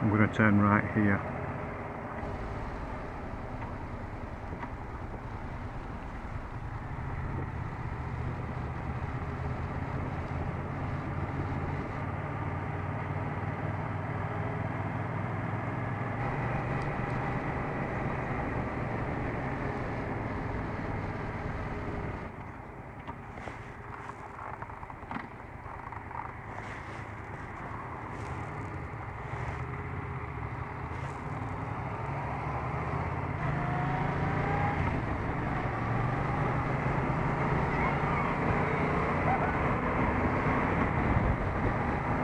I'm going to turn right here.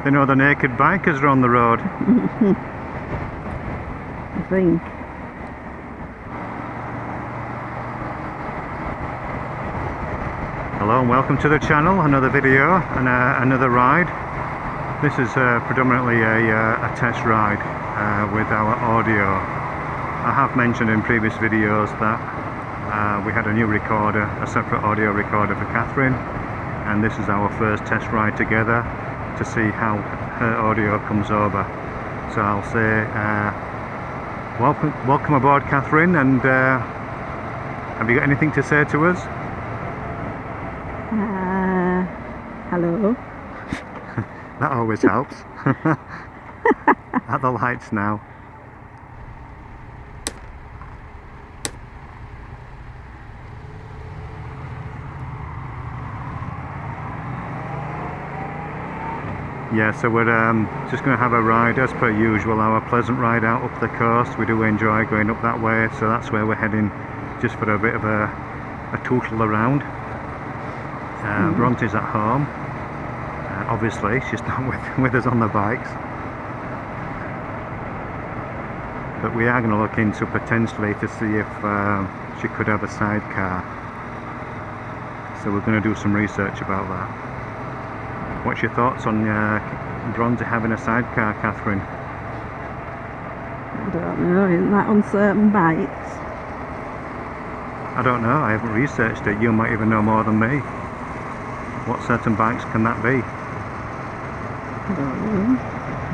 You know, the naked bikers are on the road. I think. Hello and welcome to the channel, another video and another ride. This is predominantly a test ride with our audio. I have mentioned in previous videos that we had a new recorder, a separate audio recorder for Kathryn, and this is our first test ride together to see how her audio comes over. So I'll say welcome aboard, Kathryn, and have you got anything to say to us? Hello. That always helps. At the lights now. Yeah, so we're just going to have a ride as per usual, our pleasant ride out up the coast. We do enjoy going up that way, so that's where we're heading, just for a bit of a tootle around. Bronte's at home. Obviously, she's not with us on the bikes. But we are going to look into potentially to see if she could have a sidecar. So we're going to do some research about that. What's your thoughts on Bronte having a sidecar, Kathryn? I don't know, isn't that on certain bikes? I don't know, I haven't researched it. You might even know more than me. What certain bikes can that be? I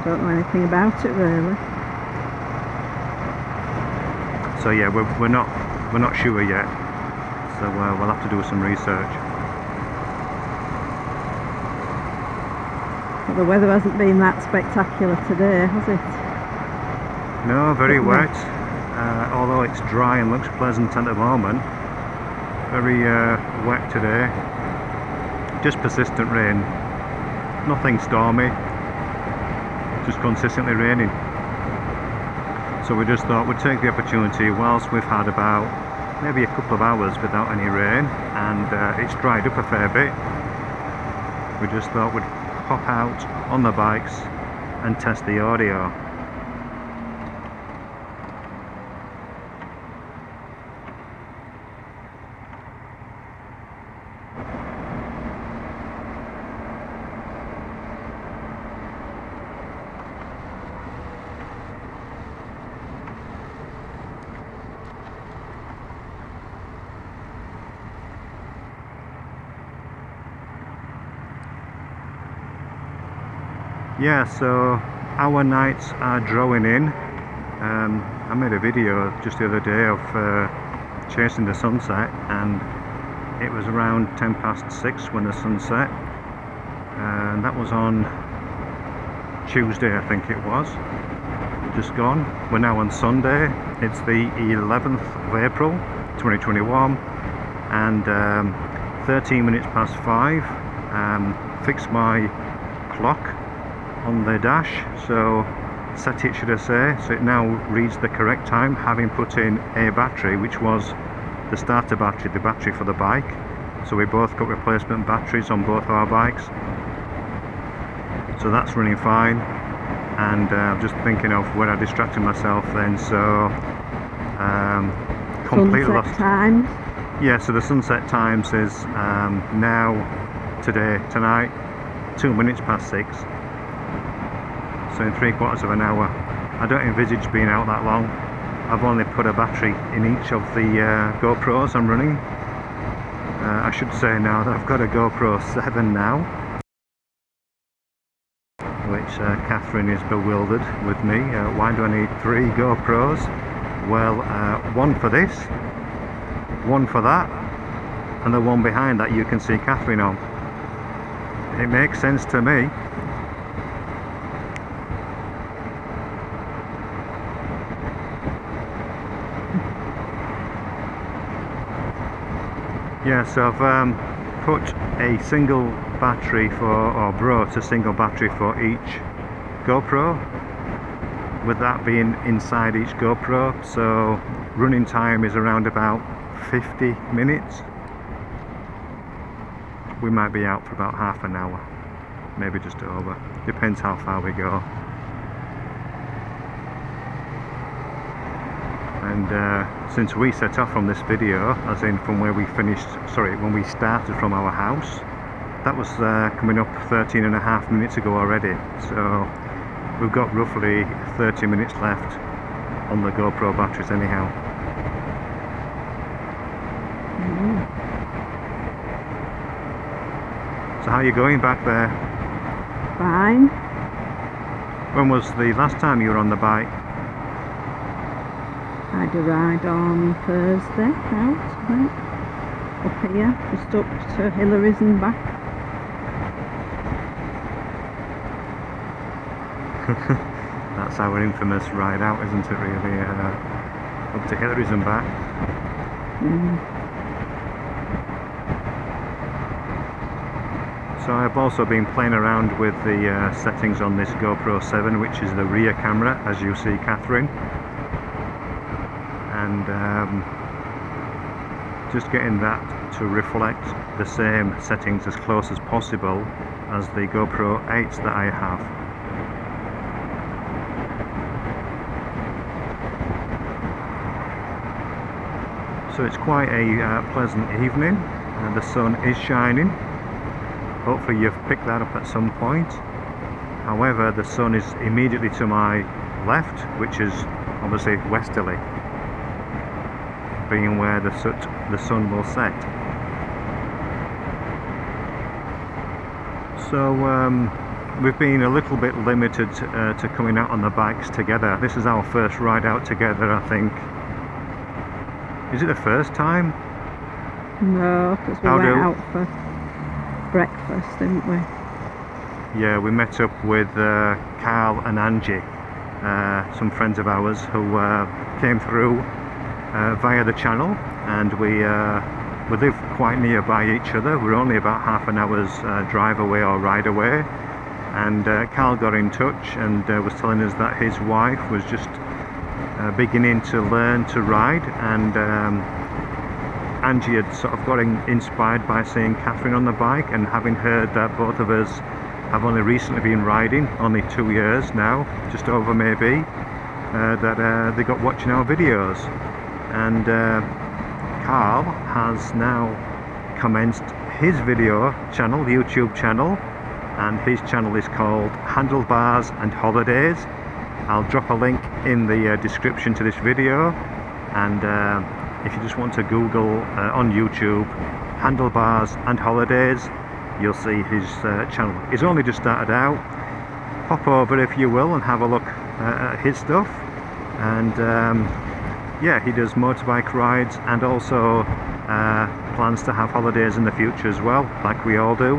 don't know anything about it really. So yeah, we're not sure yet. So we'll have to do some research. But the weather hasn't been that spectacular today, has it? No, very wet. Although it's dry and looks pleasant at the moment. Very wet today. Just persistent rain. Nothing stormy. Just consistently raining. So we just thought we'd take the opportunity whilst we've had about maybe a couple of hours without any rain, and it's dried up a fair bit. We just thought we'd pop out on the bikes and test the audio. Yeah, so our nights are drawing in. I made a video just the other day of chasing the sunset, and it was around 6:10 when the sun set, and that was on Tuesday, I think it was, just gone. We're now on Sunday. It's the 11th of April 2021, and 13 minutes past 5. Fixed my clock on the dash, so set it, should I say, so it now reads the correct time, having put in a battery, which was the starter battery, the battery for the bike. So we both got replacement batteries on both our bikes, so that's running fine. And I'm just thinking of where I distracted myself then, so completely sunset lost time. Yeah, so the sunset time says now, tonight, 2 minutes past 6. So in 3/4 of an hour. I don't envisage being out that long. I've only put a battery in each of the GoPros I'm running. I should say now that I've got a GoPro 7 now, which Kathryn is bewildered with me. Why do I need 3 GoPros? Well, one for this, one for that, and the one behind that you can see Kathryn on. It makes sense to me. Yeah, so I've put a single battery or brought a single battery for each GoPro, with that being inside each GoPro, so running time is around about 50 minutes. We might be out for about half an hour, maybe just over, depends how far we go. And since we set off from this video, as in from where we finished, sorry, when we started from our house, that was coming up 13.5 minutes ago already, so we've got roughly 30 minutes left on the GoPro batteries anyhow. So how are you going back there? Fine. When was the last time you were on the bike? I had a ride on Thursday out, right? Up here, just up to Hillary's and back. That's our infamous ride out, isn't it really? Up to Hillary's and back. So I've also been playing around with the settings on this GoPro 7, which is the rear camera, as you see Kathryn, and just getting that to reflect the same settings as close as possible as the GoPro 8s that I have. So it's quite a pleasant evening, and the sun is shining. Hopefully you've picked that up at some point. However, the sun is immediately to my left, which is obviously westerly, being where the sun will set. So we've been a little bit limited to coming out on the bikes together. This is our first ride out together, I think. Is it the first time? No, because we went out for breakfast, didn't we? Yeah, we met up with Carl and Angie, some friends of ours who came through via the channel, and we live quite nearby each other. We're only about half an hour's drive away or ride away, and Carl got in touch and was telling us that his wife was just beginning to learn to ride, and Angie had sort of got inspired by seeing Kathryn on the bike, and having heard that both of us have only recently been riding, only 2 years now, just over maybe, that they got watching our videos. And Carl has now commenced his video channel, YouTube channel, and his channel is called Handlebars and Holidays. I'll drop a link in the description to this video, and if you just want to Google on YouTube Handlebars and Holidays, you'll see his channel. He's only just started out. Pop over if you will and have a look at his stuff. And yeah, he does motorbike rides, and also plans to have holidays in the future as well, like we all do,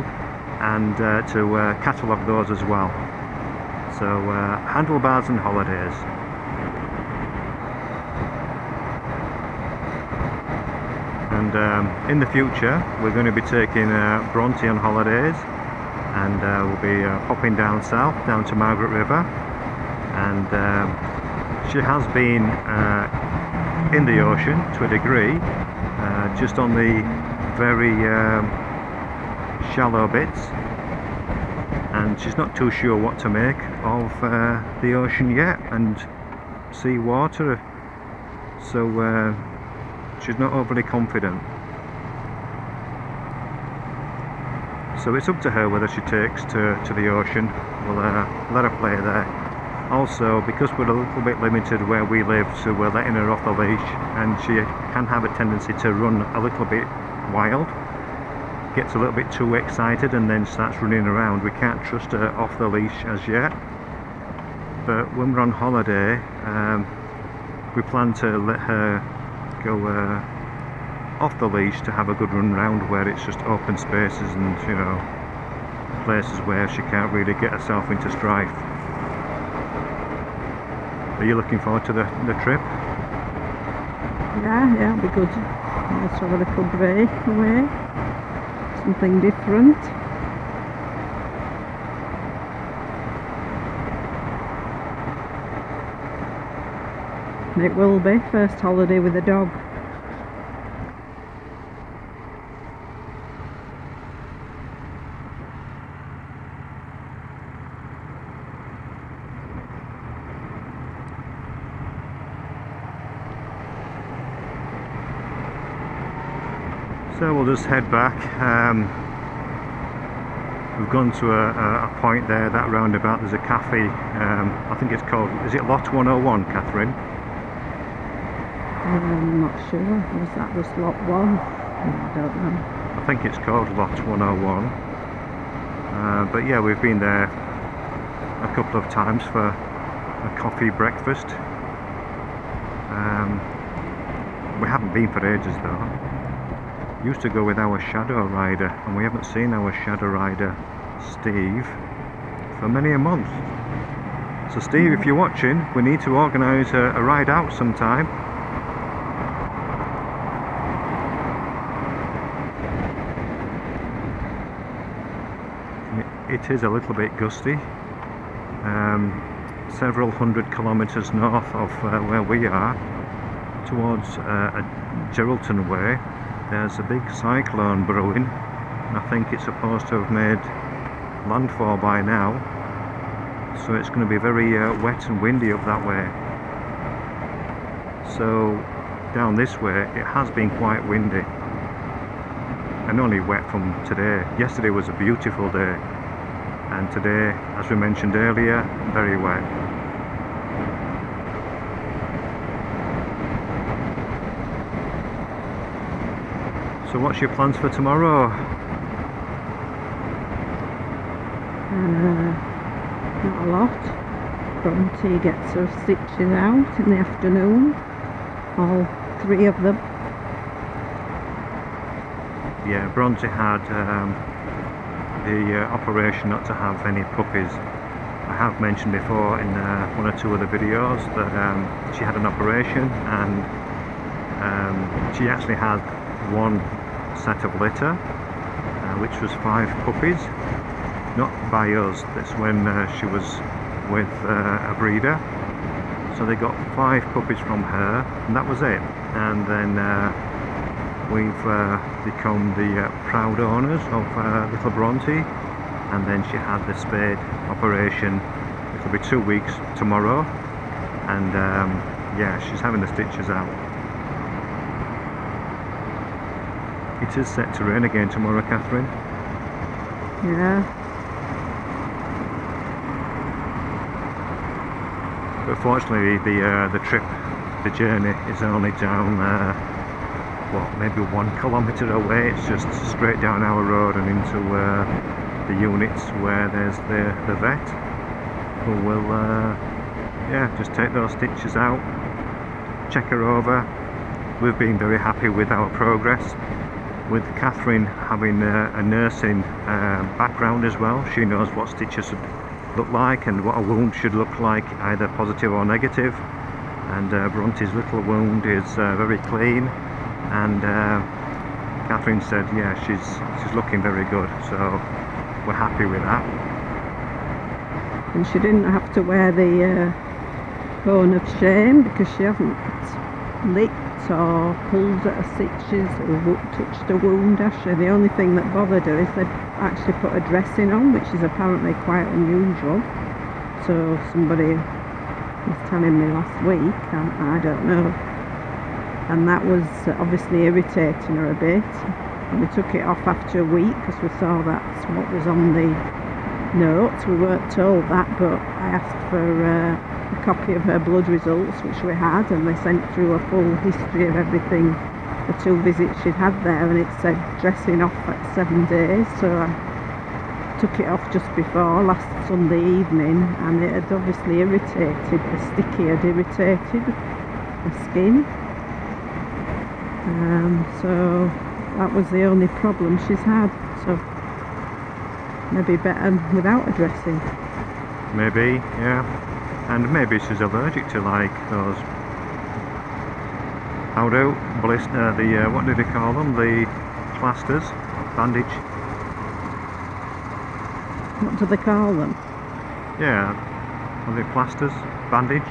and to catalogue those as well. So Handlebars and Holidays. And in the future we're going to be taking Bronte on holidays, and we'll be popping down south, down to Margaret River, and she has been in the ocean to a degree, just on the very shallow bits, and she's not too sure what to make of the ocean yet, and sea water, so she's not overly confident. So it's up to her whether she takes to the ocean. We'll let her play there. Also, because we're a little bit limited where we live, so we're letting her off the leash, and she can have a tendency to run a little bit wild. gets a little bit too excited and then starts running around. We can't trust her off the leash as yet, but when we're on holiday, we plan to let her go off the leash to have a good run round where it's just open spaces and, you know, places where she can't really get herself into strife. Are you looking forward to the trip? Yeah, it'll be good. Let's have a little break away. Something different. It will be first holiday with a dog. So we'll just head back. We've gone to a point there, that roundabout, there's a cafe, I think it's called, is it Lot 101, Kathryn? I'm not sure, was that just Lot 1? I don't know. I think it's called Lot 101. But yeah, we've been there a couple of times for a coffee breakfast. We haven't been for ages though. Used to go with our shadow rider, and we haven't seen our shadow rider Steve for many a month. So Steve, if you're watching, we need to organise a ride out sometime. It is a little bit gusty. Several hundred kilometres north of where we are, towards Geraldton way, there's a big cyclone brewing. I think it's supposed to have made landfall by now, so it's going to be very wet and windy up that way. So down this way it has been quite windy and only wet from today. Yesterday was a beautiful day, and today, as we mentioned earlier, very wet. So what's your plans for tomorrow? Not a lot. Bronte gets her stitches out in the afternoon, all 3 of them. Yeah, Bronte had the operation not to have any puppies. I have mentioned before in 1 or 2 other videos that she had an operation, and she actually had 1 set of litter, which was 5 puppies, not by us, that's when she was with a breeder. So they got 5 puppies from her, and that was it. And then we've become the proud owners of little Bronte, and then she had the spade operation. It'll be 2 weeks tomorrow, and yeah, she's having the stitches out. It is set to rain again tomorrow, Kathryn. Yeah. But fortunately, the trip, the journey is only down, what, maybe 1 kilometre away. It's just straight down our road and into the units where there's the vet, who will, yeah, just take those stitches out, check her over. We've been very happy with our progress. With Kathryn having a nursing background as well, she knows what stitches look like and what a wound should look like, either positive or negative. And Bronte's little wound is very clean, and Kathryn said, yeah, she's looking very good, so we're happy with that. And she didn't have to wear the bone of shame, because she hasn't licked or pulled at her stitches or touched a wound, actually. The only thing that bothered her is they actually put a dressing on, which is apparently quite unusual. So somebody was telling me last week, I don't know, and that was obviously irritating her a bit. And we took it off after a week because we saw that's what was on the notes. We weren't told that, but I asked for a copy of her blood results, which we had, and they sent through a full history of everything the 2 visits she'd had there, and it said dressing off at 7 days, so I took it off just before last Sunday evening, and it had obviously irritated, the sticky had irritated the skin. So that was the only problem she's had, so maybe better without a dressing. Maybe, yeah. And maybe she's allergic to like those blister, what do they call them? The plasters, bandage. What do they call them? Yeah, are they plasters? Bandage?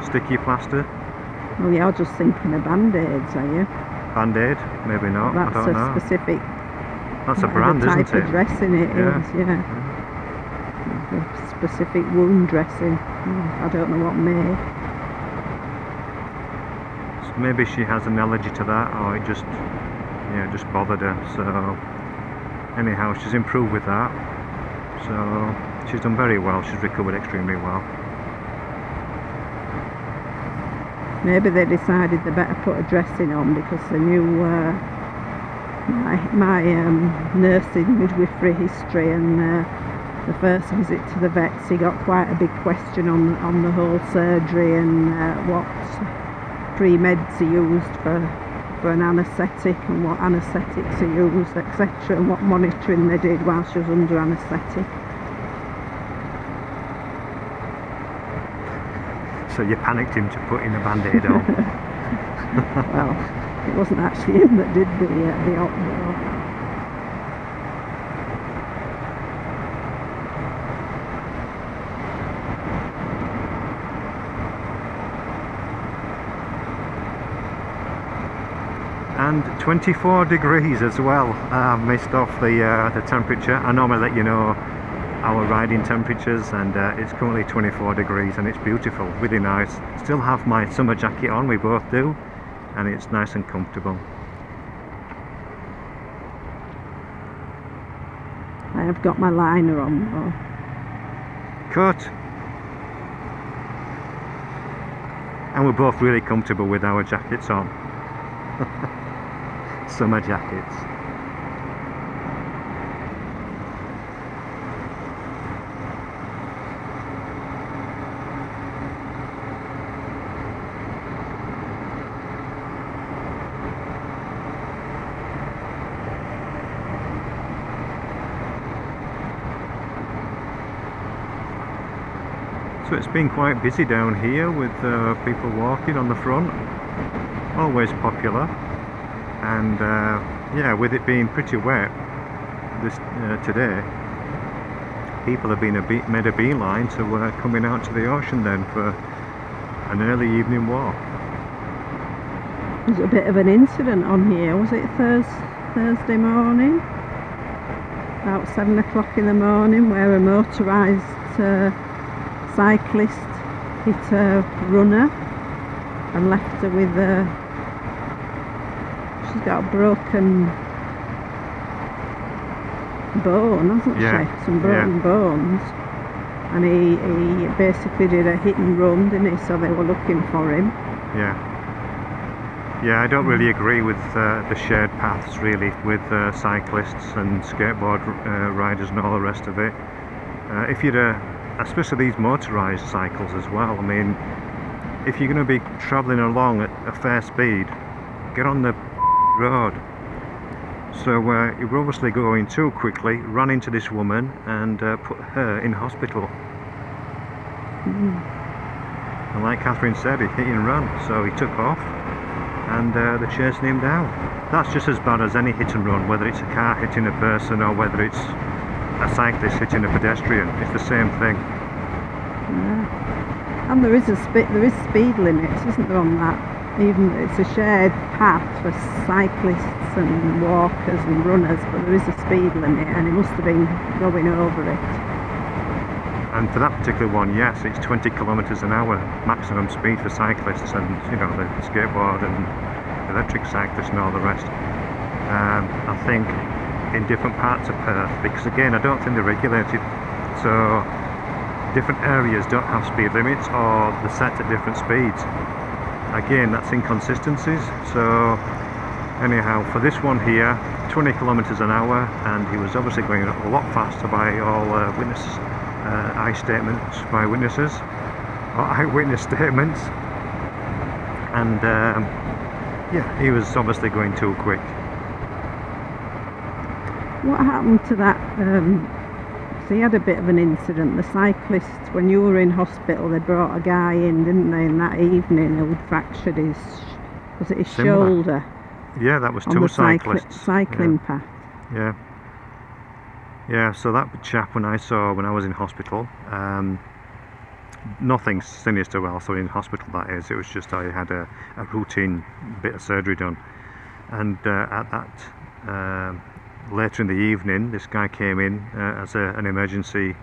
Sticky plaster? Well, you're just thinking of band-aids, are you? Band-aid? Maybe not, That's I don't know. Specific. That's a brand, type isn't it? of dressing it is, yeah. A specific wound dressing. I don't know what make. So maybe she has an allergy to that, or it just bothered her. So anyhow, she's improved with that. So she's done very well. She's recovered extremely well. Maybe they decided they better put a dressing on because they knew my nursing midwifery history, and the first visit to the vets, he got quite a big question on the whole surgery and what pre-meds are used for an anaesthetic, and what anaesthetics are used, etc., and what monitoring they did while she was under anaesthetic. So you panicked him to put in a band-aid on. Well, it wasn't actually him that did the op though. And 24 degrees as well. Missed off the temperature. I normally let you know our riding temperatures, and it's currently 24 degrees, and it's beautiful, really nice. Still have my summer jacket on, we both do, and it's nice and comfortable. I have got my liner on though. Cut! And we're both really comfortable with our jackets on. Summer jackets. So it's been quite busy down here with people walking on the front, always popular, and yeah, with it being pretty wet this today, people have made a beeline to coming out to the ocean then for an early evening walk. There's a bit of an incident on here, was it Thursday morning? About 7 o'clock in the morning, where a motorised cyclist hit a runner and left her with she's got a broken bone, hasn't she? Some broken bones. And he basically did a hit and run, didn't he? So they were looking for him. Yeah, I don't really agree with the shared paths really with cyclists and skateboard riders and all the rest of it. If you're especially these motorised cycles as well, I mean, if you're going to be travelling along at a fair speed, get on the road. So you were obviously going too quickly, ran into this woman and put her in hospital. And like Kathryn said, he hit and run, so he took off and they're chasing him down. That's just as bad as any hit and run, whether it's a car hitting a person or whether it's a cyclist hitting a pedestrian. It's the same thing. Yeah. And there is speed limits, isn't there, on that? Even it's a shared path for cyclists and walkers and runners, but there is a speed limit, and he must have been going over it. And for that particular one, yes, it's 20 kilometres an hour maximum speed for cyclists and, you know, the skateboard and electric cyclists and all the rest. I think in different parts of Perth, because again, I don't think they're regulated, so different areas don't have speed limits or they're set at different speeds. Again, that's inconsistencies, so Anyhow, for this one here, 20 kilometers an hour, and he was obviously going a lot faster by all witness eye statements by witnesses, or eyewitness statements, and yeah, he was obviously going too quick. What happened to that? So he had a bit of an incident. The cyclist, when you were in hospital, they brought a guy in, didn't they, in that evening who'd fractured his, was it his shoulder? Yeah, that was on two the cyclists. Cycling path. Yeah. Yeah, so that chap, when I saw when I was in hospital, nothing sinister, well, so in hospital that is, it was just I had a routine bit of surgery done. And at that, later in the evening, this guy came in as an emergency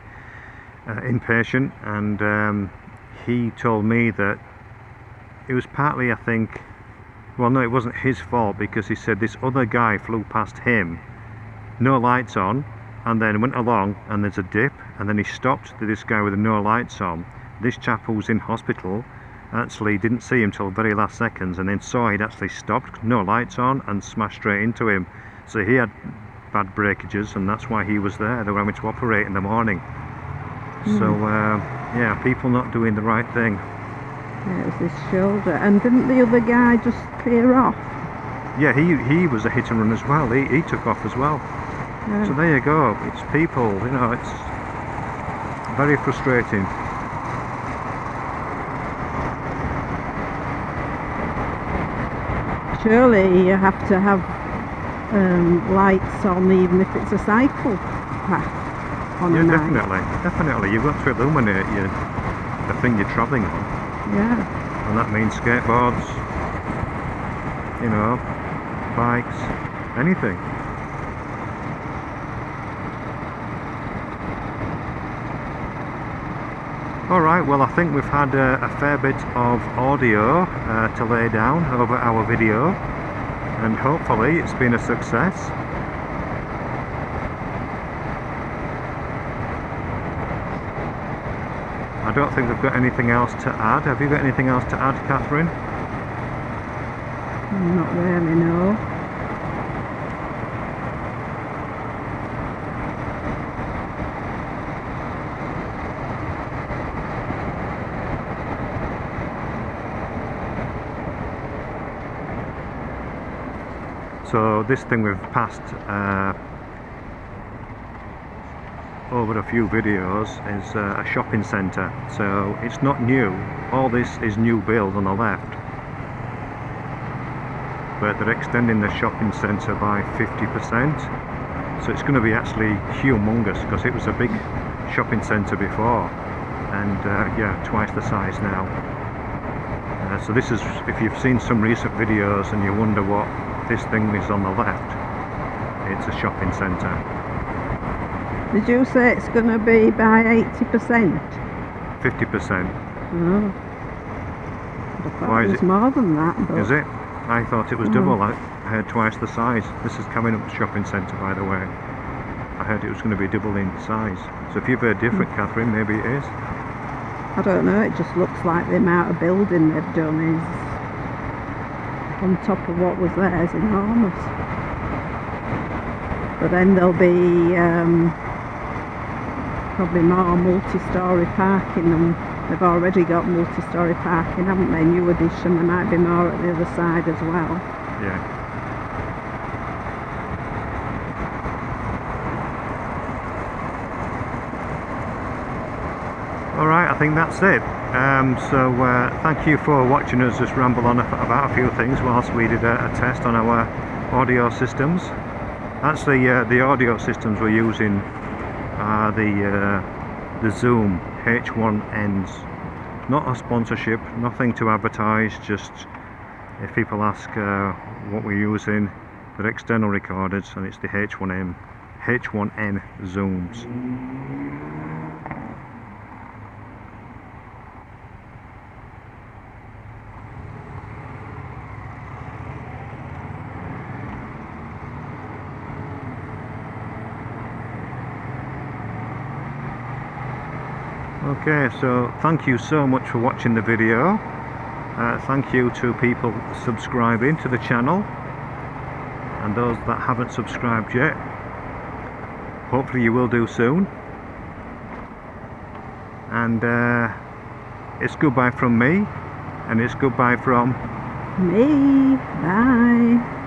inpatient, and he told me that it was partly, I think, well, no, it wasn't his fault, because he said this other guy flew past him, no lights on, and then went along, and there's a dip, and then he stopped this guy with no lights on. This chap who was in hospital actually didn't see him till very last seconds, and then saw he'd actually stopped, no lights on, and smashed straight into him. So he had bad breakages, and that's why he was there. They were having to operate in the morning. So yeah, people not doing the right thing. Yeah, it was his shoulder. And didn't the other guy just clear off? Yeah, he was a hit and run as well. He took off as well. Yeah. So there you go. It's people, you know, it's very frustrating. Surely you have to have lights on, even if it's a cycle path on a night. Definitely. You've got to illuminate the thing you're travelling on. Yeah. And that means skateboards, you know, bikes, anything. Alright, well, I think we've had a fair bit of audio to lay down over our video, and hopefully it's been a success. I don't think we've got anything else to add. Have you got anything else to add, Kathryn? Not really, no. So this thing we've passed over a few videos is a shopping centre, so it's not new. All this is new build on the left, but they're extending the shopping centre by 50%, so it's going to be actually humongous, because it was a big shopping centre before, and yeah, twice the size now. So this is, if you've seen some recent videos and you wonder what this thing is on the left, it's a shopping centre. Did you say it's going to be by 80%? 50%. Oh. I thought it was more than that. But... Is it? I thought it was double. I heard twice the size. This is coming up shopping centre, by the way. I heard it was going to be double in size. So if you've heard different, Kathryn, maybe it is. I don't know, it just looks like the amount of building they've done is, on top of what was there, is enormous. But then there'll be probably more multi-storey parking, and they've already got multi-storey parking, haven't they? New addition, there might be more at the other side as well. Yeah. Alright, I think that's it. So thank you for watching us just ramble on about a few things whilst we did a test on our audio systems. Actually, the audio systems we're using are the Zoom H1Ns. Not a sponsorship, nothing to advertise, just if people ask what we're using, they're external recorders, and it's the H1N Zooms. Okay, so thank you so much for watching the video. Thank you to people subscribing to the channel. and those that haven't subscribed yet, hopefully you will do soon. And it's goodbye from me, and it's goodbye from me. Bye.